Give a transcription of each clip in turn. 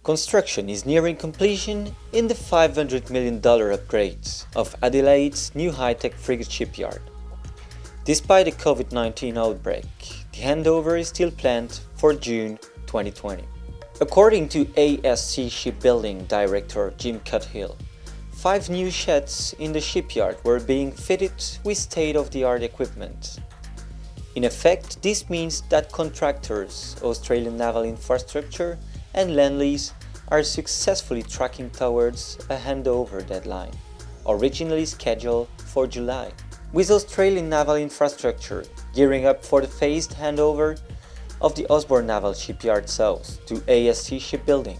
Construction is nearing completion in the $500 million upgrade of Adelaide's new high-tech frigate shipyard. Despite the COVID-19 outbreak, the handover is still planned for June 2020. According to ASC Shipbuilding Director Jim Cuthill, 5 new sheds in the shipyard were being fitted with state-of-the-art equipment. In effect, this means that contractors, Australian Naval Infrastructure and Lend-Lease are successfully tracking towards a handover deadline, originally scheduled for July. With Australian Naval Infrastructure gearing up for the phased handover of the Osborne Naval Shipyard South to ASC Shipbuilding,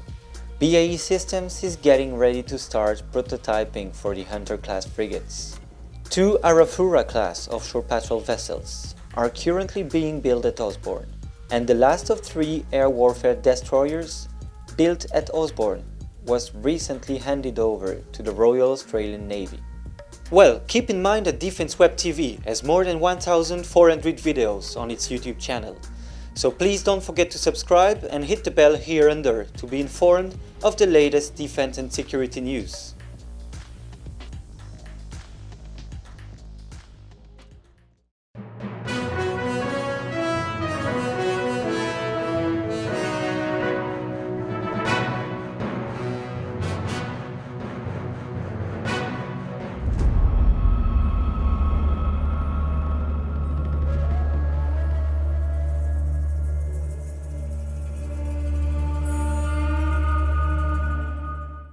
BAE Systems is getting ready to start prototyping for the Hunter-class frigates. 2 Arafura-class offshore patrol vessels are currently being built at Osborne, and the last of 3 air warfare destroyers built at Osborne was recently handed over to the Royal Australian Navy. Well, keep in mind that Defence Web TV has more than 1,400 videos on its YouTube channel, so please don't forget to subscribe and hit the bell here under to be informed of the latest defense and security news.